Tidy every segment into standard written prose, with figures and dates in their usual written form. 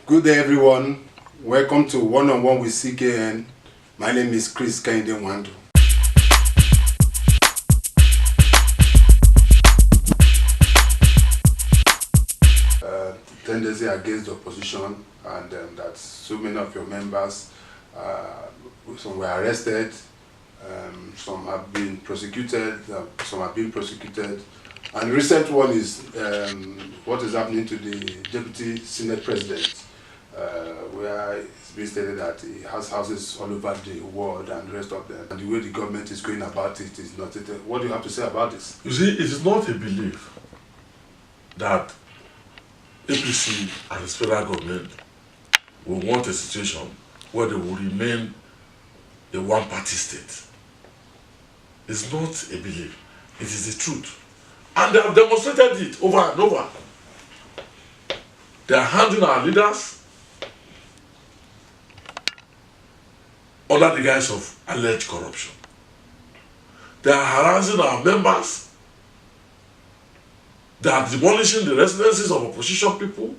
Good day, everyone. Welcome to One on One with CKN. My name is Chris Kehinde Nwandu. Tendency against the opposition, and that so many of your members, some were arrested, some have been prosecuted, some have been prosecuted. And the recent one is what is happening to the Deputy Senate President, where it's been stated that he has houses all over the world and the rest of them. And the way the government is going about it is not it. What do you have to say about this? You see, it is not a belief that APC and the federal government will want a situation where they will remain a one-party state. It's not a belief. It is the truth. And they have demonstrated it over and over. They are handing our leaders under the guise of alleged corruption. They are harassing our members. They are demolishing the residences of opposition people.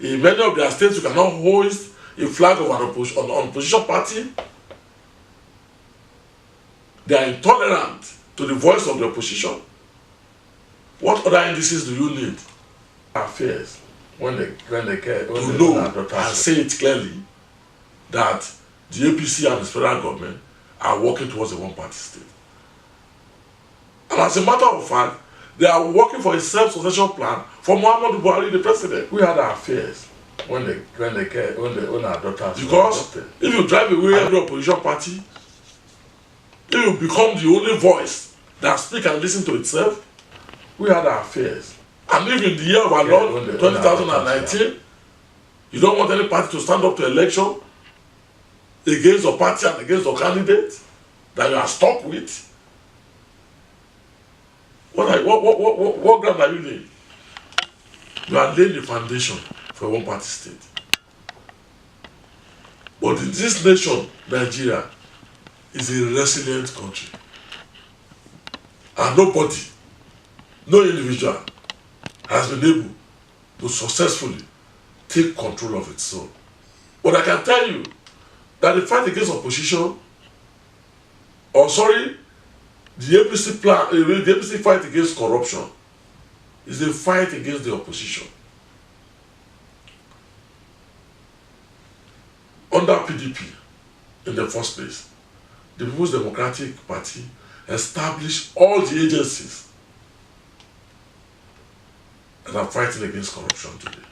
In many of their states, you cannot hoist a flag of an opposition party. They are intolerant to the voice of the opposition. What other indices do you need? Affairs when they know and say it clearly that the APC and the federal government are working towards a one-party state. And as a matter of fact, they are working for a self-succession plan for Muhammadu Buhari, the president. We had our fears when our daughters because if you drive away every opposition party, if you become the only voice that speaks and listens to itself, we had our fears. And if in the year of our Lord, 2019, you don't want any party to stand up to election against your party and against your candidate that you are stuck with, what ground are you laying? You are laying the foundation for a one-party state. But in this nation, Nigeria is a resilient country. And nobody, no individual has been able to successfully take control of its own. But I can tell you that the fight against opposition, the APC fight against corruption is a fight against the opposition. Under PDP, in the first place, the People's Democratic Party established all the agencies that are fighting against corruption today.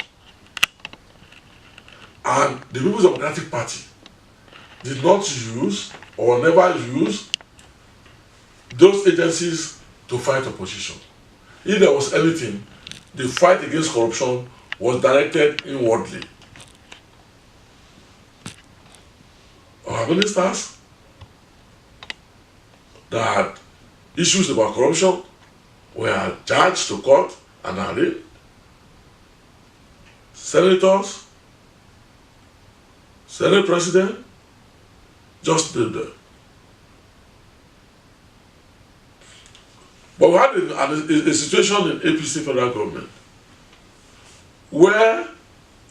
And the People's Democratic Party did not use or never use those agencies to fight opposition. If there was anything, the fight against corruption was directed inwardly. Our ministers that had issues about corruption were charged to court and arraigned. Senators, Senate President, just did that. But we had a situation in APC federal government where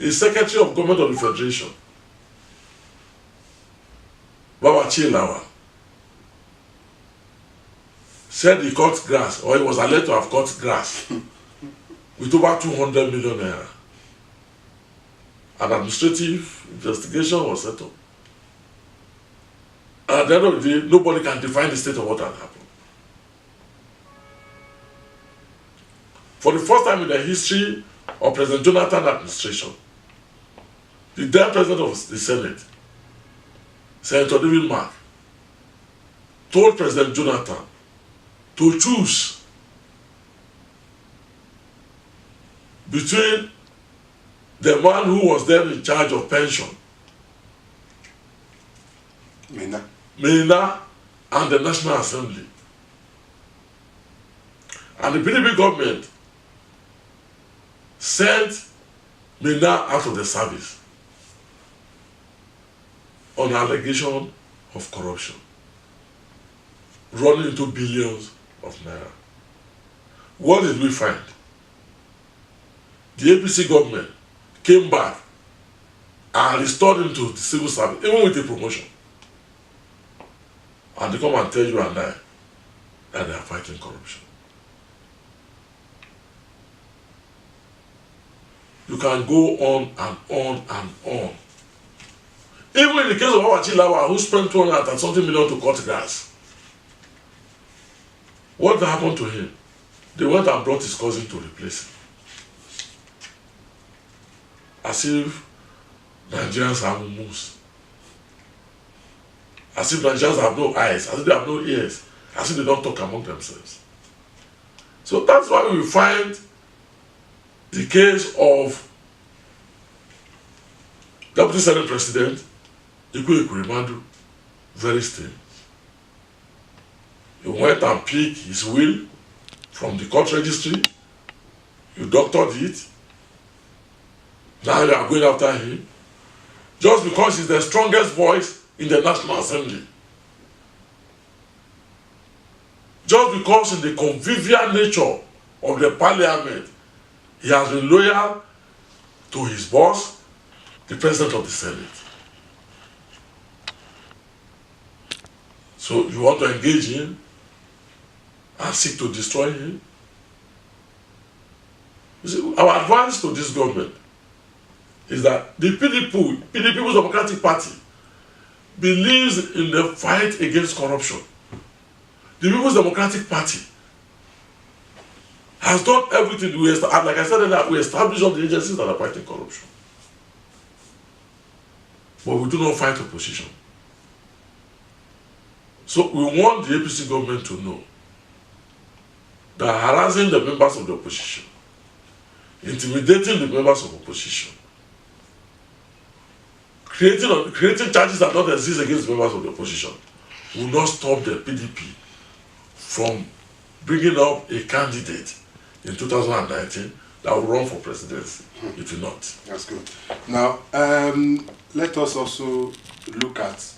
a Secretary of Government of the Federation, Babachi Lawal, said he cut grass, or he was alleged to have cut grass with over 200 million naira. An administrative investigation was set up. And at the end of the day, nobody can define the state of what had happened. For the first time in the history of President Jonathan's administration, the then President of the Senate, Senator David Mark, told President Jonathan to choose between the man who was then in charge of pension, Mena, and the National Assembly. And the PDP government sent Mena out of the service on allegation of corruption, running into billions of naira. What did we find? The APC government came back and restored him to the civil service, even with a promotion. And they come and tell you and I that they are fighting corruption. You can go on and on and on. Even in the case of Awachilawa, who spent 200 and something million to cut grass, what happened to him? They went and brought his cousin to replace him. As if Nigerians have no moves. As if Nigerians have no eyes, as if they have no ears, as if they don't talk among themselves. So that's why we find the case of Deputy Senate President Ikwe Ekweremadu very strange. You went and picked his will from the court registry, you doctored it, now you are going after him, just because he's the strongest voice in the National Assembly. Just because in the convivial nature of the parliament, he has been loyal to his boss, the President of the Senate. So you want to engage him and seek to destroy him? You see, our advice to this government is that the PDP, People's Democratic Party, believes in the fight against corruption. The People's Democratic Party has done everything. Like I said earlier, we established all the agencies that are fighting corruption. But we do not fight opposition. So we want the APC government to know that harassing the members of the opposition, intimidating the members of opposition, creating charges that don't exist against members of the opposition will not stop the PDP from bringing up a candidate in 2019 that will run for presidency. It will not. That's good. Now, let us also look at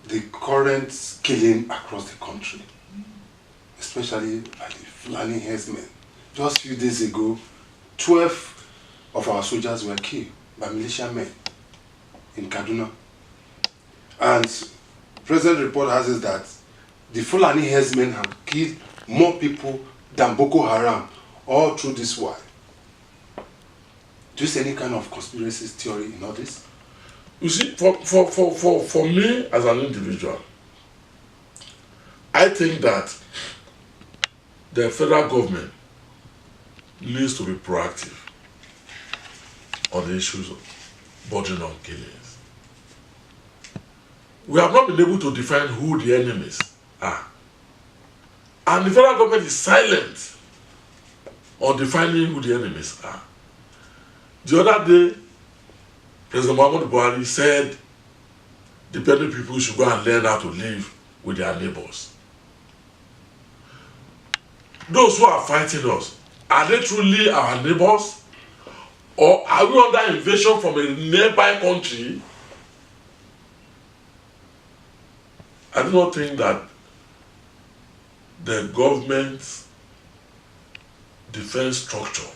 the current killing across the country, especially by the Fulani herdsmen. Just a few days ago, 12 of our soldiers were killed by militiamen in Kaduna. And present report has it that the Fulani herdsmen have killed more people than Boko Haram all through this war. Do you see any kind of conspiracy theory in all this? You see, for me as an individual, I think that the federal government needs to be proactive on the issues of bordering on killings. We have not been able to define who the enemies are. And the federal government is silent on defining who the enemies are. The other day, President Muhammadu Buhari said dependent people should go and learn how to live with their neighbors. Those who are fighting us, are they truly our neighbors? Or are we under invasion from a nearby country? I do not think that the government's defense structure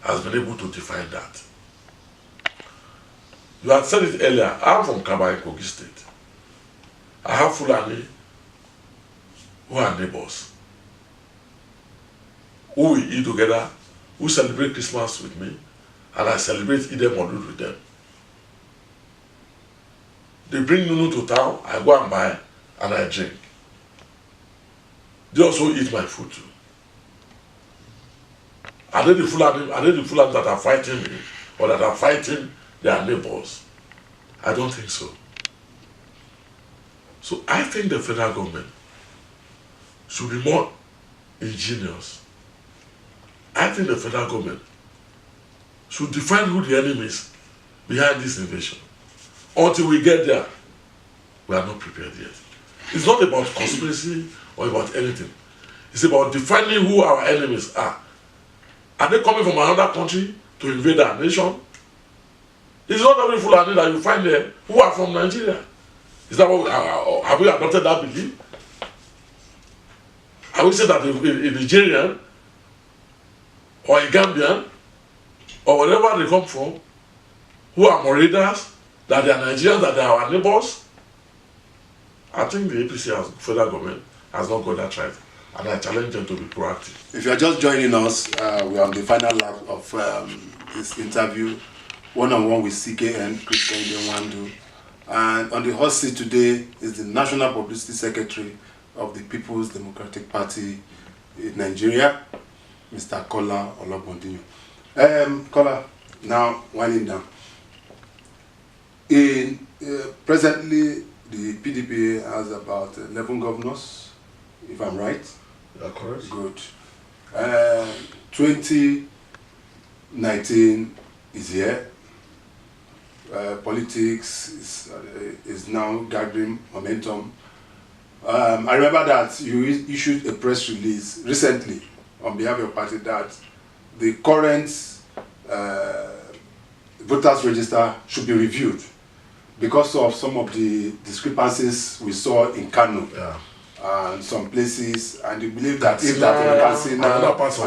has been able to define that. You had said it earlier, I'm from Kaba, Kogi State. I have Fulani who are neighbors, who we eat together, who celebrate Christmas with me, and I celebrate Eid al-Maulud with them. They bring Nunu to town, I go and buy, and I drink. They also eat my food too. Are they the Fulani that are fighting me, or that are fighting their neighbors? I don't think so. So I think the federal government should be more ingenious. I think the federal government should define who the enemies behind this invasion. Until we get there, we are not prepared yet. It's not about conspiracy or about anything. It's about defining who our enemies are. Are they coming from another country to invade our nation? It's not every Fulani that you find there who are from Nigeria. Is that what have we adopted that belief? Have we said that a Nigerian or a Gambian or wherever they come from who are Moredas, that they are Nigerians, that they are our neighbors. I think the APC, federal government, has not got that right, and I challenge them to be proactive. If you are just joining us, we are on the final lap of this interview, one-on-one with CKN, Chris Kehinde Nwandu. And on the hot seat today is the National Publicity Secretary of the People's Democratic Party in Nigeria, Mr. Kola Olobundinyo. Kola, now winding down. Presently, the PDP has about 11 governors, if I'm right. Yeah, correct. Good. 2019 is here. Politics is now gathering momentum. I remember that you issued a press release recently on behalf of your party that the current voters register should be reviewed because of some of the discrepancies we saw in Kano. Yeah. And some places, and you believe that if that you can see now another parts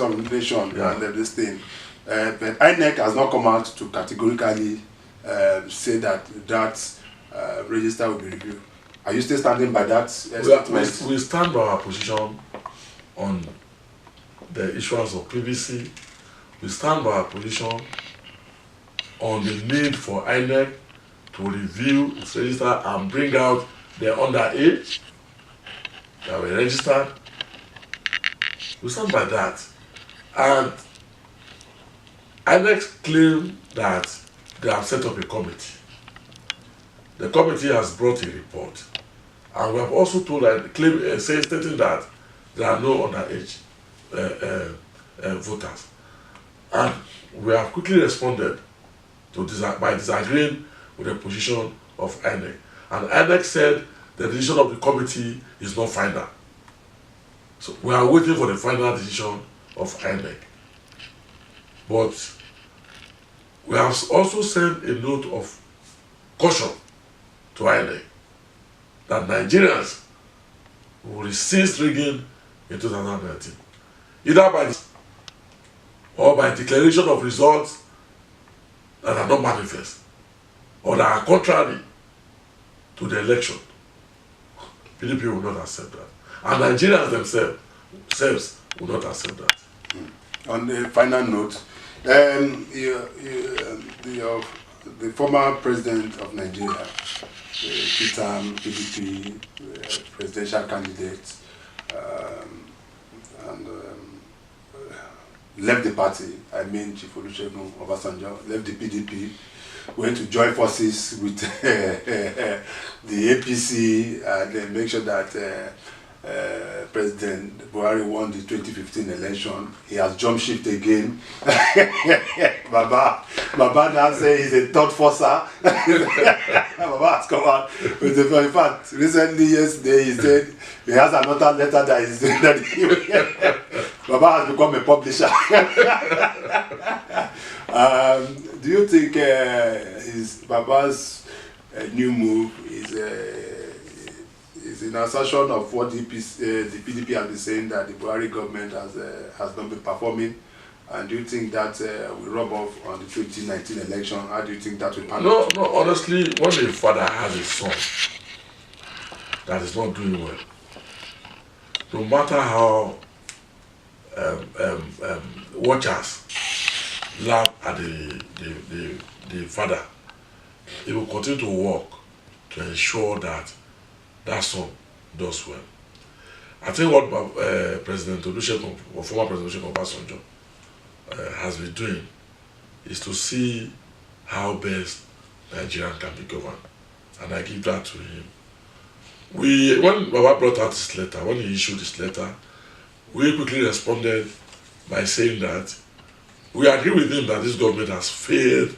of the nation yeah. and this thing, but INEC has not come out to categorically say that register will be reviewed. Are you still standing by that statement? We stand by our position on the issuance of PVC. We stand by our position on the need for INEC to review its register and bring out the underage that were registered. We stand by that. And INEC claim that they have set up a committee. The committee has brought a report. And we have also told that, stating that there are no underage voters. And we have quickly responded to by disagreeing with the position of INEC. And INEC said the decision of the committee is not final. So we are waiting for the final decision of INEC. But we have also sent a note of caution to INEC that Nigerians will resist rigging in 2019, either by or by declaration of results that are not manifest or that are contrary to the election. PDP will not accept that. And Nigerians themselves will not accept that. On the final note, the former president of Nigeria, two-term PDP presidential candidate, left the party. I mean, Chief Olusegun Obasanjo left the PDP, went to join forces with the APC and then make sure that President Buhari won the 2015 election. He has jumped ship again. Baba now say he's a third forcer. Baba has come out with the, in fact, recently, yesterday, he said he has another letter that is saying that Baba has become a publisher. Do you think Baba's new move is an assertion of what the PDP has been saying, that the Buhari government has not been performing? And do you think that will rub off on the 2019 election? How do you think that will pan out? No, honestly, when a father has a son that is not doing well, no matter how watchers laugh at the father, he will continue to work to ensure that that son does well. I think what President Olusegun, or former President Olusegun Obasanjo, has been doing is to see how best Nigeria can be governed, and I give that to him. When Baba brought out his letter, when he issued his letter, we quickly responded by saying that we agree with him that this government has failed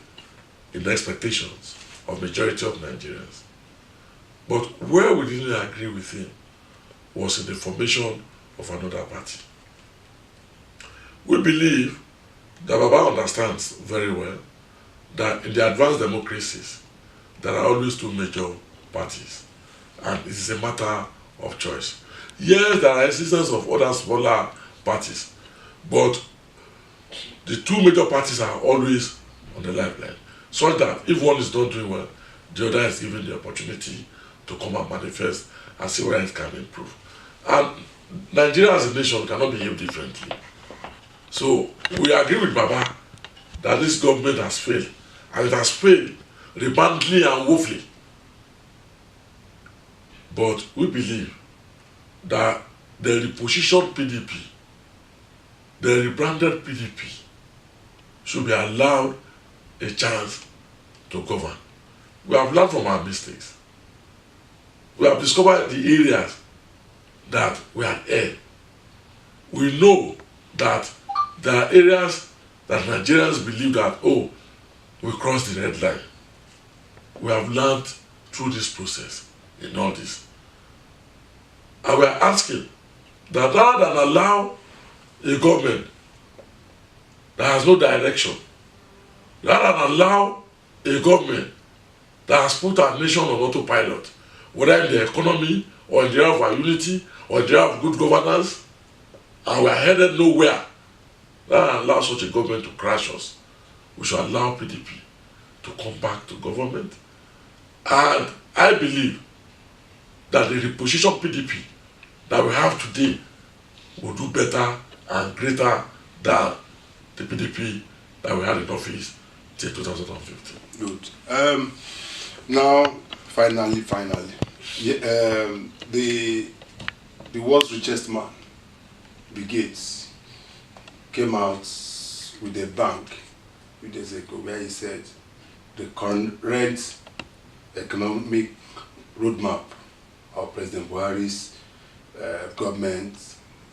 in the expectations of majority of Nigerians. But where we didn't agree with him was in the formation of another party. We believe that Baba understands very well that in the advanced democracies, there are always two major parties, and it is a matter of choice. Yes, there are existence of other smaller parties, but the two major parties are always on the lifeline. such that if one is not doing well, the other is given the opportunity to come and manifest and see where it can improve. And Nigeria as a nation cannot behave differently. So we agree with Baba that this government has failed, and it has failed repeatedly and woefully. But we believe that the repositioned PDP, the rebranded PDP, should be allowed a chance to govern. We have learned from our mistakes. We have discovered the areas that we had erred. We know that there are areas that Nigerians believe that, oh, we crossed the red line. We have learned through this process in all this. And we are asking that rather than allow a government that has no direction, rather than allow a government that has put our nation on autopilot, whether in the economy or in the area of our unity or in the area of good governance, and we are headed nowhere, rather than allow such a government to crash us, we should allow PDP to come back to government. And I believe that the reposition PDP that we have today will do better and greater than the PDP that we had in office till 2015. Good. Now, finally, the world's richest man, Bill Gates, came out with a bang a few days ago where he said the current economic roadmap of President Buhari's government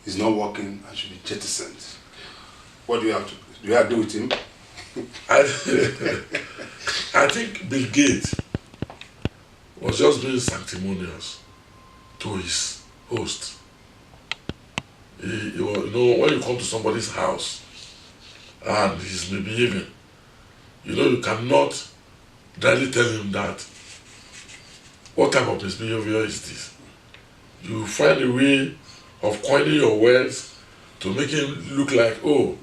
is not working and should be jettisoned. What do you have to do? Do you agree with him? I think Bill Gates was just being sanctimonious to his host. You know, when you come to somebody's house and he's misbehaving, you cannot directly tell him that. What type of misbehavior is this? You find a way of coining your words to make him look like, oh,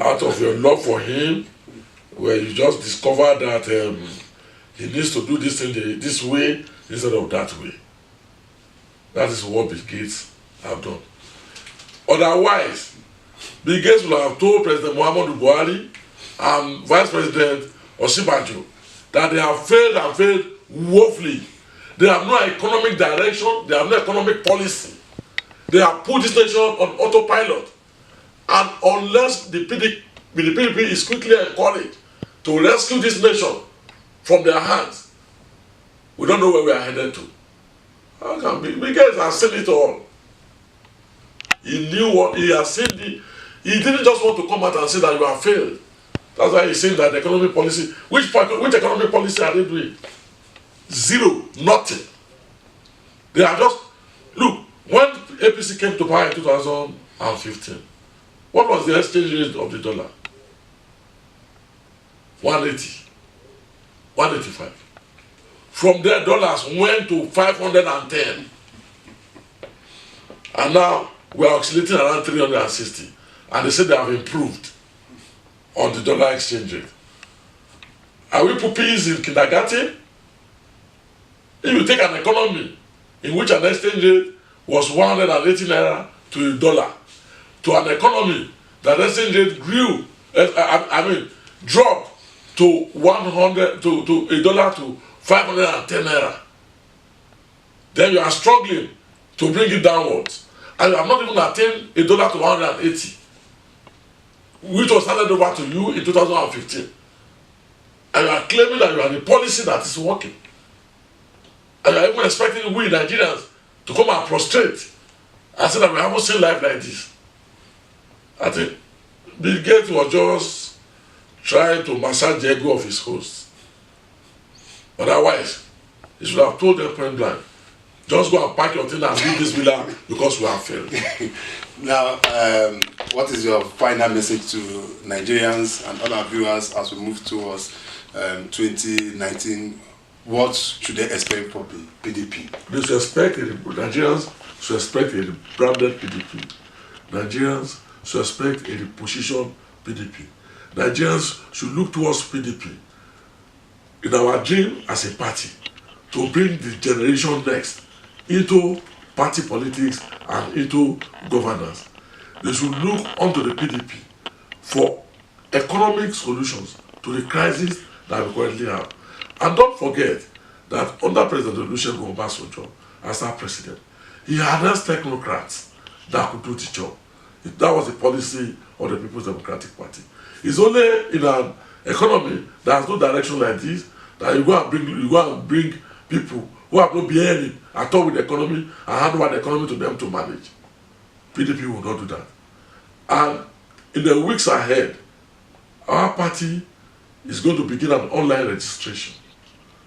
out of your love for him, where you just discover that he needs to do this thing this way instead of that way. That is what Bill Gates have done. Otherwise, Bill Gates will have told President Muhammadu Buhari and Vice President Osinbajo that they have failed and failed woefully. They have no economic direction, they have no economic policy. They have put this nation on autopilot. And unless the PDP is quickly encouraged to rescue this nation from their hands, we don't know where we are headed to. How can Bill Gates has seen it all? He knew what he has seen. He didn't just want to come out and say that you have failed. That's why he's saying that the economic policy, which economic policy are they doing? Zero, nothing. They are just, look, when APC came to power in 2015, what was the exchange rate of the dollar? 180, 185. From there, dollars went to 510. And now we are oscillating around 360. And they say they have improved on the dollar exchange rate. Are we puppies in kindergarten? If you take an economy in which an exchange rate was 180 naira to a dollar, to an economy that exchange rate grew, dropped to 100 to a dollar to 510 naira, then you are struggling to bring it downwards, and you have not even attained a dollar to 180, which was handed over to you in 2015, and you are claiming that you are the policy that is working. And you are even expecting we Nigerians to come and prostrate and say that we haven't seen life like this. I think Bill Gates was just trying to massage the ego of his host. Otherwise, he should have told them point blank, just go and pack your thing and leave this villa because we have failed. Now, what is your final message to Nigerians and other viewers as we move towards 2019? What should they expect from the PDP? Nigerians should expect a branded PDP. Nigerians should expect a repositioned PDP. Nigerians should look towards PDP in our dream as a party to bring the generation next into party politics and into governance, they should look onto the PDP for economic solutions to the crisis that we currently have. And don't forget that under President Olusegun Obasanjo, as our president, he harnessed technocrats that could do the job. That was the policy of the People's Democratic Party. It's only in an economy that has no direction like this that you go and bring people who have no bearing at all with the economy and hand over the economy to them to manage. PDP will not do that. And in the weeks ahead, our party is going to begin an online registration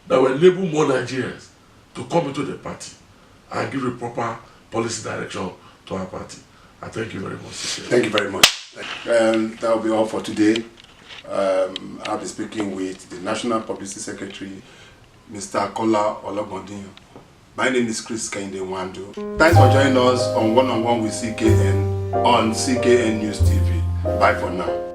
that will enable more Nigerians to come into the party and give a proper policy direction to our party. I thank you very much. Thank you very much. That will be all for today. I'll be speaking with the National Publicity Secretary, Mr. Kola Ologbondiyan. My name is Chris Kehinde Nwandu. Thanks for joining us on One-on-One with CKN on CKN News TV. Bye for now.